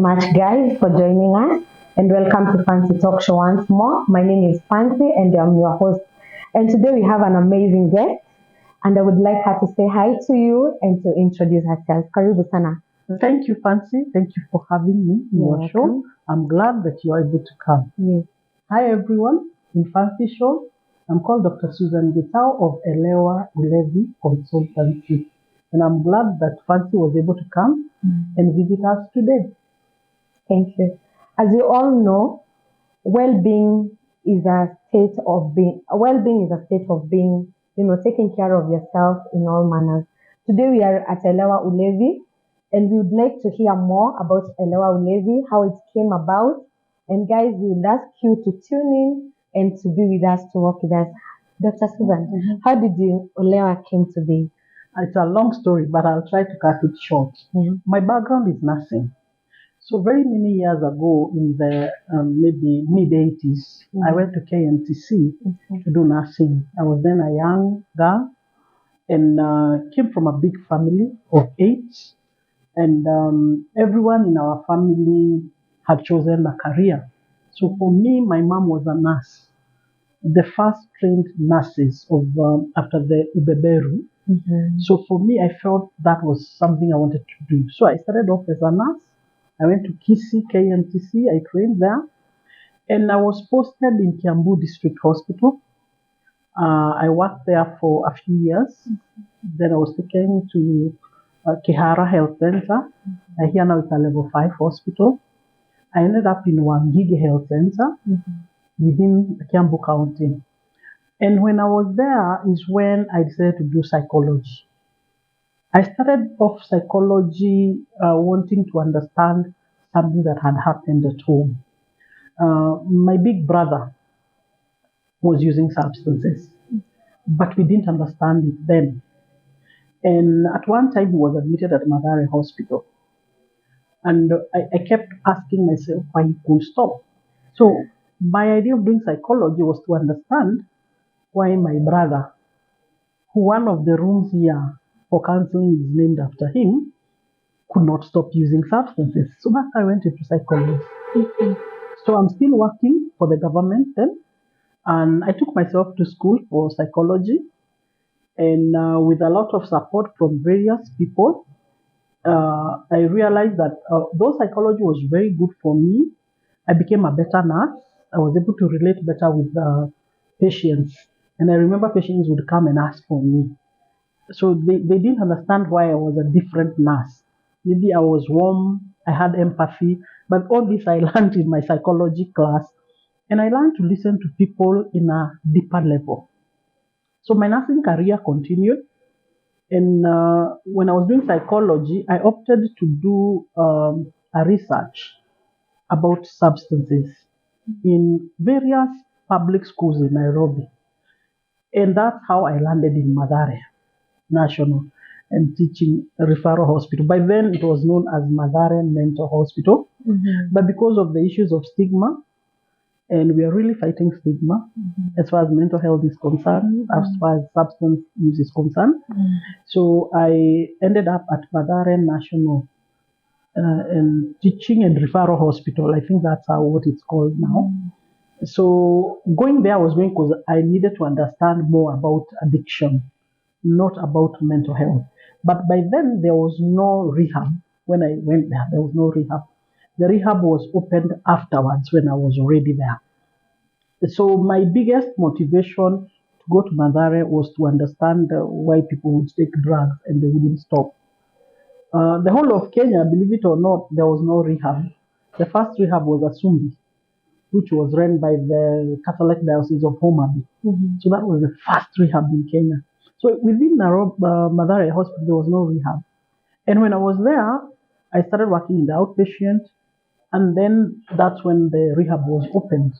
much, guys, for joining us, and welcome to Fancy Talk Show once more. My name is Fancy, and I'm your host. And today we have an amazing guest, and I would like her to say hi to you and to introduce herself. Karibu sana. Thank you, Fancy. Thank you for having me in your show. I'm glad that you are able to come. Yes. Hi, everyone. In Fancy Show, I'm called Dr. Susan Gitau of Elewa Ulevi Consultancy. And I'm glad that Fancy was able to come and visit us today. Thank you. As you all know, well-being is a state of being. Well-being is a state of being. Taking care of yourself in all manners. Today we are at Elewa Ulevi, and we would like to hear more about Elewa Ulevi, how it came about. And guys, we would ask you to tune in and to be with us, to work with us. Dr. Susan, how did you Elewa came to be? It's a long story, but I'll try to cut it short. My background is nursing. So very many years ago, in the maybe mid-80s, I went to KMTC to do nursing. I was then a young girl and came from a big family of 8. And everyone in our family had chosen a career. So for me, my mom was a nurse, the first trained nurses of after the Ubeberu. So for me, I felt that was something I wanted to do. So I started off as a nurse. I went to Kisi, KMTC, I trained there. And I was posted in Kiambu District Hospital. I worked there for a few years. Then I was taken to Kihara Health Center. Here now it's a level 5 hospital. I ended up in Wangige Health Center within Kiambu County. And when I was there is when I decided to do psychology. I started off psychology wanting to understand something that had happened at home. My big brother was using substances, but we didn't understand it then. And at one time, he was admitted at Mathare Hospital. And I kept asking myself why he couldn't stop. So my idea of doing psychology was to understand why my brother, who one of the rooms here for counseling is named after him, could not stop using substances. So that's how I went into psychology. So I'm still working for the government then. And I took myself to school for psychology. And with a lot of support from various people, I realized that though psychology was very good for me, I became a better nurse. I was able to relate better with patients. And I remember patients would come and ask for me. So they didn't understand why I was a different nurse. Maybe I was warm, I had empathy, but all this I learned in my psychology class. And I learned to listen to people in a deeper level. So my nursing career continued. And when I was doing psychology, I opted to do a research about substances in various public schools in Nairobi. And that's how I landed in Mathare National and teaching referral hospital. By then, it was known as Mathare Mental Hospital. But because of the issues of stigma, and we are really fighting stigma as far as mental health is concerned, as far as substance use is concerned. So I ended up at Mathare National and teaching and referral hospital. I think that's what it's called now. So going there, I was going because I needed to understand more about addiction, not about mental health. But by then, there was no rehab. When I went there was no rehab. The rehab was opened afterwards when I was already there. So my biggest motivation to go to Mathare was to understand why people would take drugs and they wouldn't stop. The whole of Kenya, believe it or not, there was no rehab. The first rehab was Asumbi, which was run by the Catholic Diocese of Homa Bay. So that was the first rehab in Kenya. So within Mathare Hospital, there was no rehab. And when I was there, I started working in the outpatient, and then that's when the rehab was opened.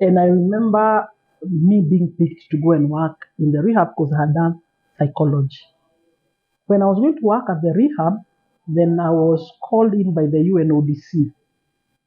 And I remember me being picked to go and work in the rehab because I had done psychology. When I was going to work at the rehab, then I was called in by the UNODC.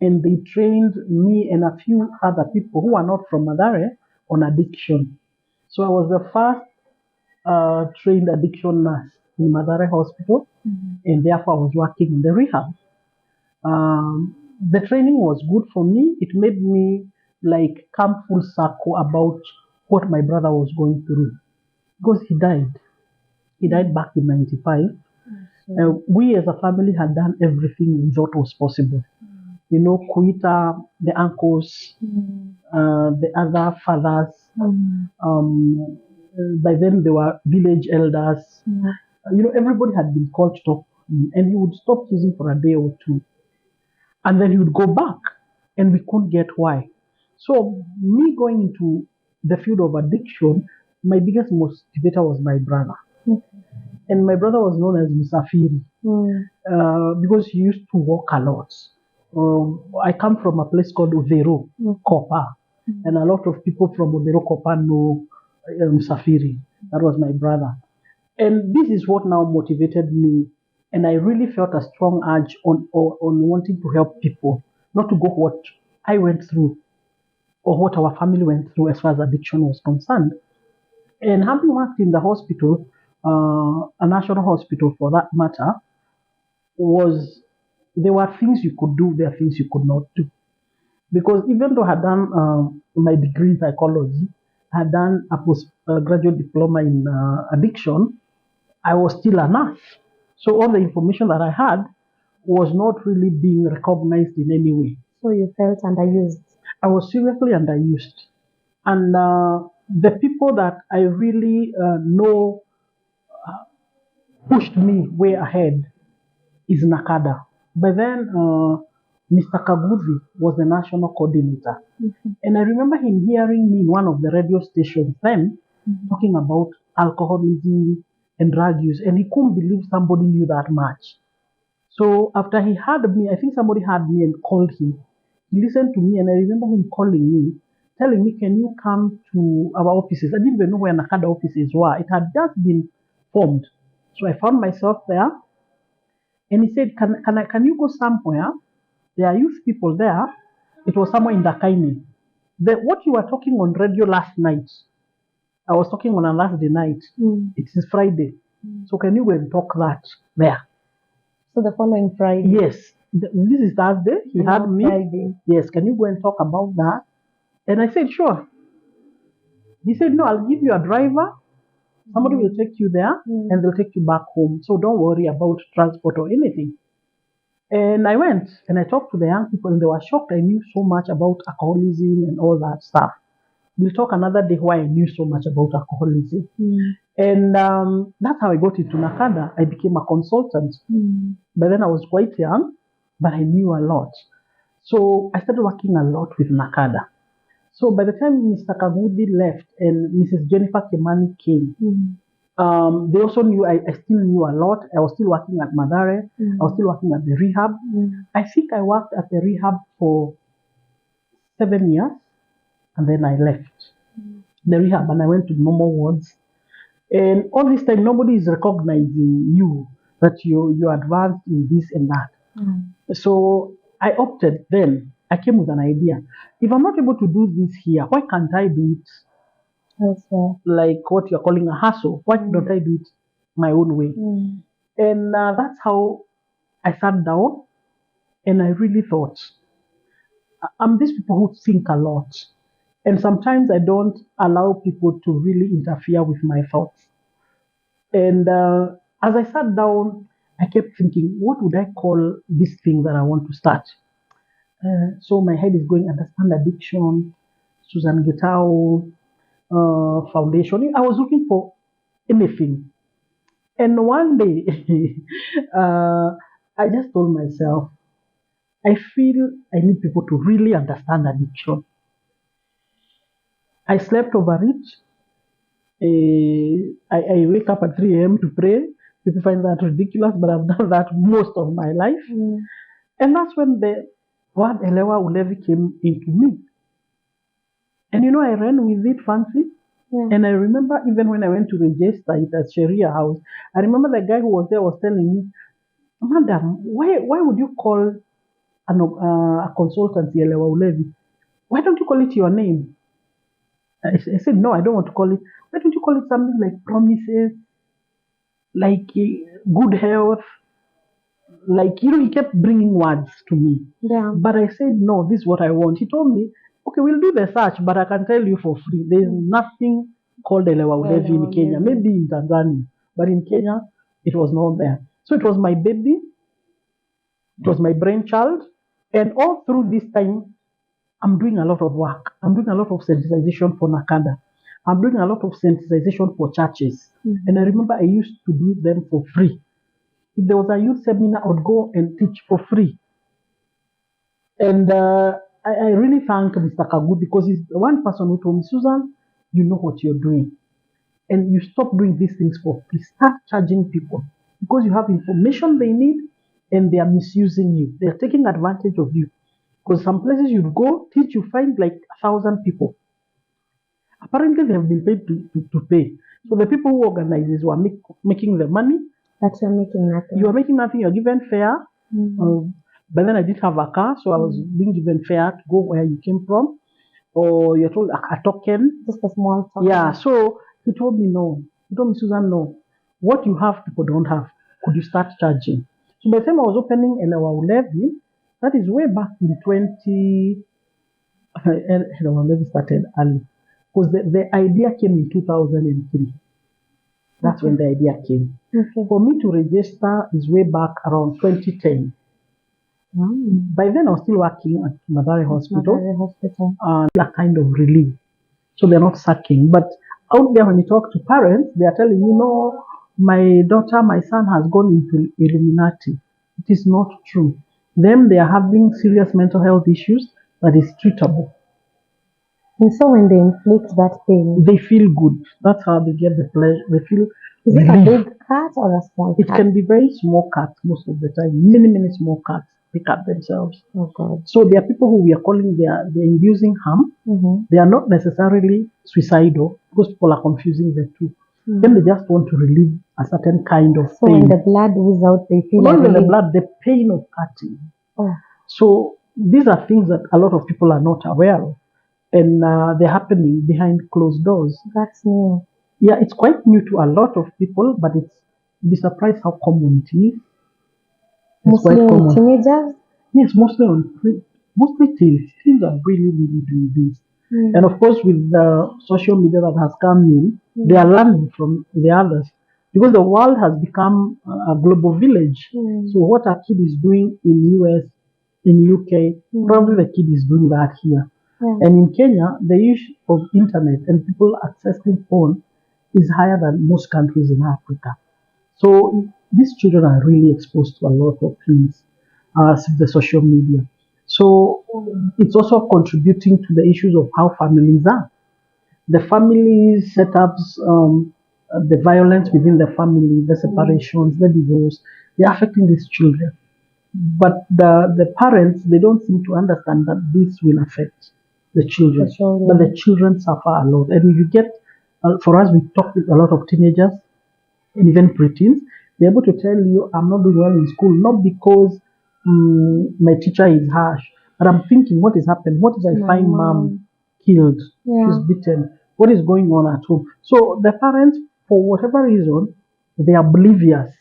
And they trained me and a few other people who are not from Mathare on addiction. So I was the first trained addiction nurse in Mathare Hospital, and therefore I was working in the rehab. The training was good for me. It made me like come full circle about what my brother was going through because he died. He died back in '95. We as a family had done everything we thought was possible. You know, Kuita, the uncles, the other fathers. By then, they were village elders. You know, everybody had been called to talk to him, and he would stop using for a day or two, and then he would go back, and we couldn't get why. So, me going into the field of addiction, my biggest motivator was my brother, and my brother was known as Musafiri because he used to walk a lot. I come from a place called Uvero, Kopa, and a lot of people from Uvero, Kopa know Musafiri. That was my brother. And this is what now motivated me. And I really felt a strong urge on wanting to help people, not to go what I went through or what our family went through as far as addiction was concerned. And having worked in the hospital, a national hospital for that matter, was there were things you could do, there are things you could not do. Because even though I had done my degree in psychology, I had done a postgraduate diploma in addiction, I was still a nurse. So all the information that I had was not really being recognized in any way. So you felt underused. I was seriously underused. And the people that I really know pushed me way ahead is Nakada. But then Mr. Kaguzi was the national coordinator. And I remember him hearing me in one of the radio stations then talking about alcoholism and drug use. And he couldn't believe somebody knew that much. So after he heard me, I think somebody heard me and called him. He listened to me and I remember him calling me, telling me, can you come to our offices? I didn't even know where Nakada offices were. It had just been formed. So I found myself there and he said, can you go somewhere? There are youth people there. It was somewhere in Dakaine. What you were talking on radio last night, I was talking on a last day night. It is Friday. So can you go and talk that there? So the following Friday. Yes. This is Thursday. He had me. Friday. Yes, can you go and talk about that? And I said, sure. He said, no, I'll give you a driver. Somebody will take you there and they'll take you back home. So don't worry about transport or anything. And I went and I talked to the young people and they were shocked I knew so much about alcoholism and all that stuff. We'll talk another day why I knew so much about alcoholism. And that's how I got into Nakada. I became a consultant. But then I was quite young, but I knew a lot. So I started working a lot with Nakada. So by the time Mr. Kagudi left and Mrs. Jennifer Kimani came, they also knew I still knew a lot. I was still working at Madare. I was still working at the rehab. I think I worked at the rehab for 7 years and then I left the rehab and I went to normal wards. And all this time, nobody is recognizing you that you advanced in this and that. So I opted then. I came with an idea. If I'm not able to do this here, why can't I do it like what you're calling a hustle? Why don't I do it my own way? And that's how I sat down and I really thought, I'm these people who think a lot. And sometimes I don't allow people to really interfere with my thoughts. And as I sat down, I kept thinking, what would I call this thing that I want to start? So my head is going, understand addiction, Susan Gitau, foundation. I was looking for anything. And one day, I just told myself, I feel I need people to really understand addiction. I slept over it. I wake up at 3 a.m. to pray. People find that ridiculous, but I've done that most of my life. And that's when the word Elewa Ulevi came into me. And you know, I ran with it fancy. And I remember even when I went to register it at Sharia House, I remember the guy who was there was telling me, Madam, why would you call a consultancy Elewa Ulevi? Why don't you call it your name? I said, no, I don't want to call it. Why don't you call it something like promises, like good health, like, he kept bringing words to me. Yeah. But I said, no, this is what I want. He told me, okay, we'll do the search, but I can tell you for free. There's nothing called Elewa Ulevi in Kenya, maybe in Tanzania, but in Kenya, it was not there. So it was my baby, it was my brainchild, and all through this time, I'm doing a lot of work. I'm doing a lot of sensitization for Nakada. I'm doing a lot of sensitization for churches. And I remember I used to do them for free. If there was a youth seminar, I would go and teach for free. And I really thank Mr. Kagu because he's the one person who told me, Susan, you know what you're doing. And you stop doing these things for free. Start charging people because you have information they need and they are misusing you. They are taking advantage of you. Because some places you go, teach, you find like 1,000 people. Apparently, they have been paid to pay. So the people who organize this were making the money. But you're making nothing. You are making nothing. You're given fare. But then I didn't have a car, so I was being given fare to go where you came from. Or you're told a token. Just a small token. Yeah, so he told me no. He told me, Susan, no. What you have, people don't have. Could you start charging? So by the time I was opening Elewa Ulevi, that is way back in 20. Elewa Ulevi started early. Because the idea came in 2003. That's when the idea came. For me to register is way back around 2010. By then, I was still working at Madare Hospital. And a kind of relief. So they're not sucking. But out there, when you talk to parents, they are telling you, no, my daughter, my son has gone into Illuminati. It is not true. Them, they are having serious mental health issues that is treatable. And so when they inflict that pain, they feel good. That's how they get the pleasure. They feel. Is it a big cat or a small cat? It can be very small cats most of the time. Many small cats pick up themselves. Oh God. So there are people who we are calling they're inducing harm. They are not necessarily suicidal because people are confusing the two. Then they just want to relieve a certain kind of so pain. When the blood oozes out, they feel not even the blood, the pain of cutting. So these are things that a lot of people are not aware of. And they're happening behind closed doors. That's new. Yeah, it's quite new to a lot of people, but you'd be surprised how common it is. Mostly on teenagers? Yes, mostly teens. Teens are really doing this. And of course, with the social media that has come in, they are learning from the others. Because the world has become a global village. So what a kid is doing in US, in UK, probably the kid is doing that here. And in Kenya, the issue of internet and people accessing phone is higher than most countries in Africa. So these children are really exposed to a lot of things through the social media. So it's also contributing to the issues of how families are. The family setups, the violence within the family, the separations, the divorce, they're affecting these children. But the parents, they don't seem to understand that this will affect the children. But the children suffer a lot. And if you get, for us, we talk with a lot of teenagers and even preteens, they're able to tell you, I'm not doing well in school, not because my teacher is harsh, but I'm thinking, what is happening? What if I find mom killed? She's beaten. What is going on at home? So the parents, for whatever reason, they are oblivious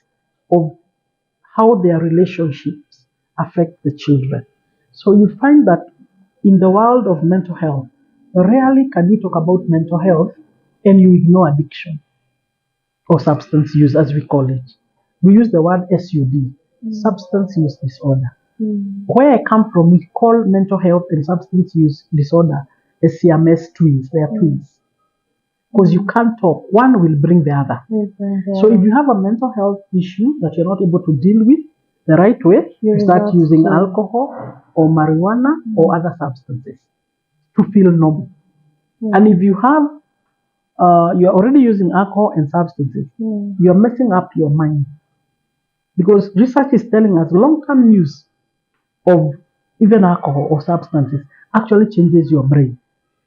of how their relationships affect the children. So you find that in the world of mental health, rarely can you talk about mental health and you ignore addiction or substance use, as we call it. We use the word SUD, substance use disorder. Where I come from, we call mental health and substance use disorder as Siamese twins. They are twins. Because you can't talk, one will bring the other. So if you have a mental health issue that you're not able to deal with the right way, you start using alcohol or marijuana or other substances to feel normal. And if you have, you're already using alcohol and substances, you're messing up your mind. Because research is telling us long-term use of even alcohol or substances actually changes your brain.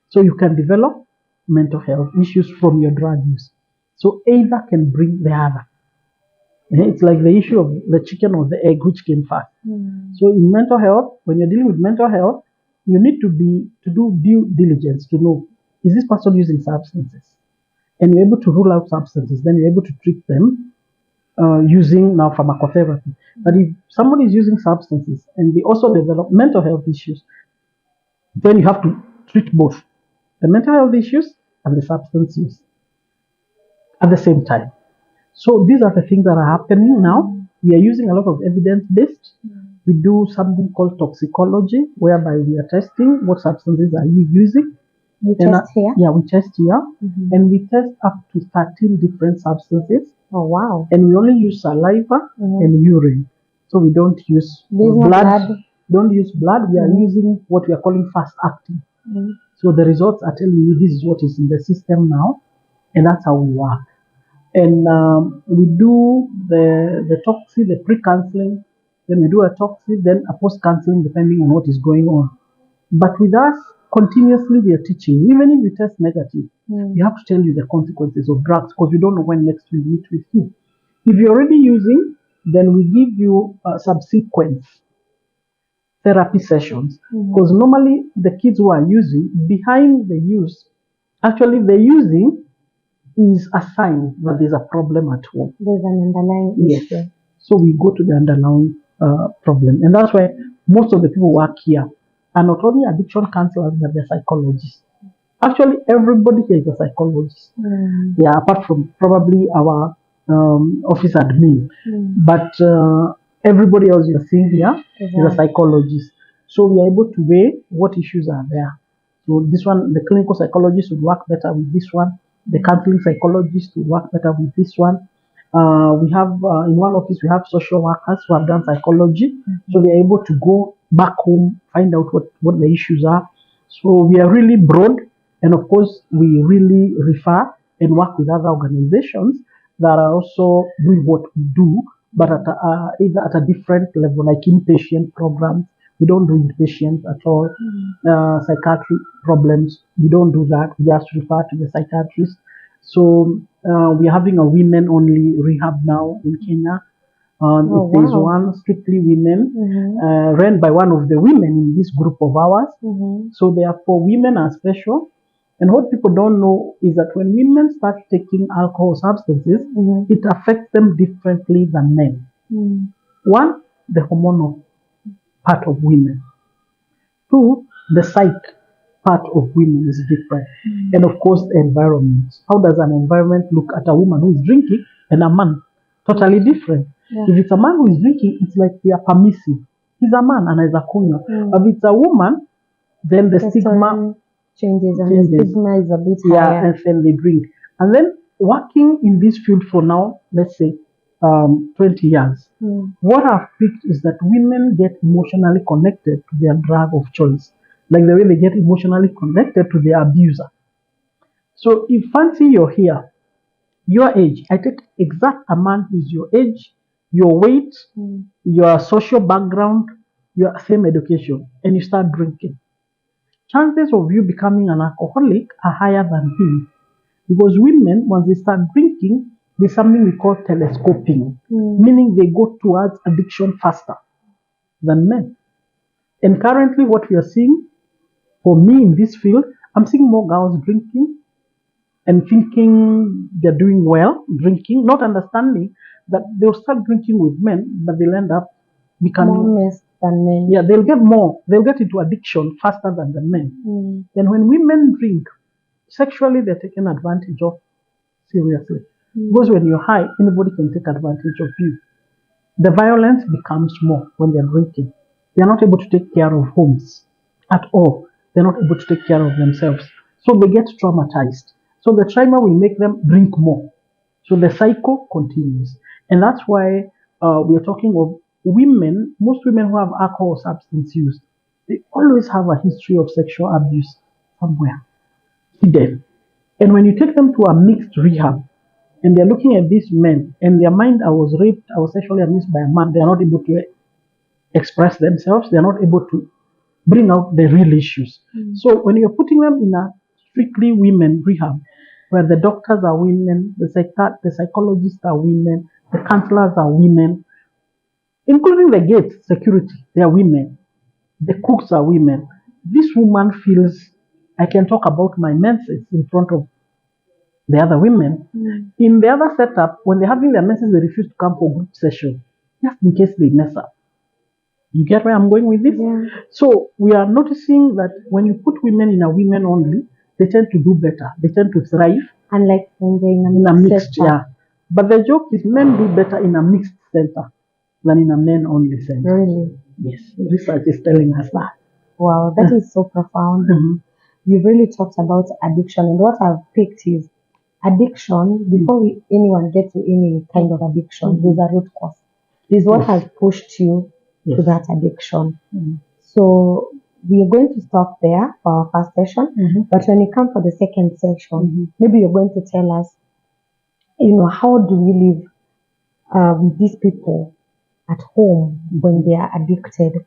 So you can develop mental health issues from your drug use. So either can bring the other. It's like the issue of the chicken or the egg, which came first. So in mental health, when you're dealing with mental health, you need to do due diligence to know, is this person using substances? And you're able to rule out substances, then you're able to treat them using now pharmacotherapy. But if somebody is using substances and they also develop mental health issues, then you have to treat both the mental health issues and the substance use at the same time. So these are the things that are happening now. We are using a lot of evidence-based. We do something called toxicology, whereby we are testing what substances are you using. You test here? Yeah, we test here. And we test up to 13 different substances. Oh, wow. And we only use saliva and urine. So we don't use blood. Don't use blood. We are using what we are calling fast acting. So the results are telling you this is what is in the system now, and that's how we work. And we do the toxi, the pre-counseling, then we do a toxi, then a post-counseling depending on what is going on. But with us, continuously we are teaching. Even if you test negative, we have to tell you the consequences of drugs because we don't know when next we meet with you. If you're already using, then we give you subsequent therapy sessions because normally the kids who are using, behind the use, actually the using is a sign that there's a problem at home. There's an underlying issue. So we go to the underlying problem. And that's why most of the people who work here are not only addiction counselors, but they're psychologists. Actually, everybody here is a psychologist. Yeah, apart from probably our office admin. But everybody else you're seeing here is a psychologist. So we are able to weigh what issues are there. So this one, the clinical psychologist would work better with this one. The counseling psychologist would work better with this one. We have in one office we have social workers who have done psychology, so they are able to go back home, find out what the issues are. So we are really broad, and of course we really refer and work with other organizations that are also doing what we do, but at either at a different level, like inpatient programs. We don't do inpatient at all. Psychiatric problems, we don't do that. We just refer to the psychiatrist. So we're having a women-only rehab now in Kenya. Phase one, strictly women, run by one of the women in this group of ours. So therefore, women are special. And what people don't know is that when women start taking alcohol substances, it affects them differently than men. One, the hormonal part of women. Two, the psyche part of women is different. And of course, the environment. How does an environment look at a woman who is drinking and a man? Totally different. If it's a man who is drinking, it's like we are permissive. He's a man and he's a kunya. But if it's a woman, then the stigma changes and the stigma is a bit higher. And then they drink. And then working in this field for now, let's say 20 years, what I've picked is that women get emotionally connected to their drug of choice, like the way they get emotionally connected to their abuser. So if fancy you're here, your age, I take exact a man who is your age, your weight, your social background, your same education, and you start drinking. Chances of you becoming an alcoholic are higher than him. Because women, once they start drinking, there's something we call telescoping, meaning they go towards addiction faster than men. And currently what we are seeing, for me in this field, I'm seeing more girls drinking and thinking they're doing well, drinking, not understanding that they'll start drinking with men, but they'll end up becoming more mess than men. Yeah, they'll get into addiction faster than the men. Then when women drink, sexually they're taken advantage of seriously. Because when you're high, anybody can take advantage of you. The violence becomes more when they're drinking. They're not able to take care of homes at all. They're not able to take care of themselves. So they get traumatized. So the trauma will make them drink more. So the cycle continues. And that's why we are talking of women, most women who have alcohol substance use, they always have a history of sexual abuse somewhere hidden. And when you take them to a mixed rehab, and they're looking at these men, and their mind, I was raped, I was sexually abused by a man, they're not able to express themselves, they're not able to bring out the real issues. So when you're putting them in a strictly women rehab, where the doctors are women, the psychologists are women, the counselors are women, including the gate security, they are women, the cooks are women. This woman feels I can talk about my menses in front of the other women. In the other setup, when they're having their menses, they refuse to come for group session, just in case they mess up. You get where I'm going with this? Yeah. So we are noticing that when you put women in a women only, they tend to do better. They tend to thrive. Unlike when they're in a mixed, yeah. But the joke is men do better in a mixed center than in a men only center. Really? Yes. Research is telling us that. Wow, that is so profound. You've really talked about addiction, and what I've picked is addiction. Before anyone gets to any kind of addiction, there's a root cause. This is what has pushed you to that addiction. So we are going to stop there for our first session. But when we come for the second session, maybe you're going to tell us, how do we live with these people at home when they are addicted,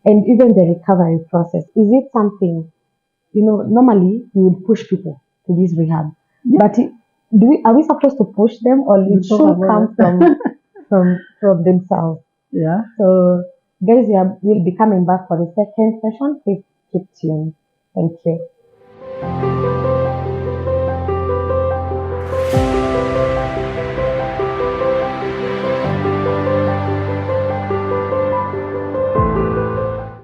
and even the recovery process. Is it something, normally we would push people to this rehab, but are we supposed to push them, or it should come from themselves? Yeah. So guys, we'll be coming back for the second session. Please keep tuned. Thank you.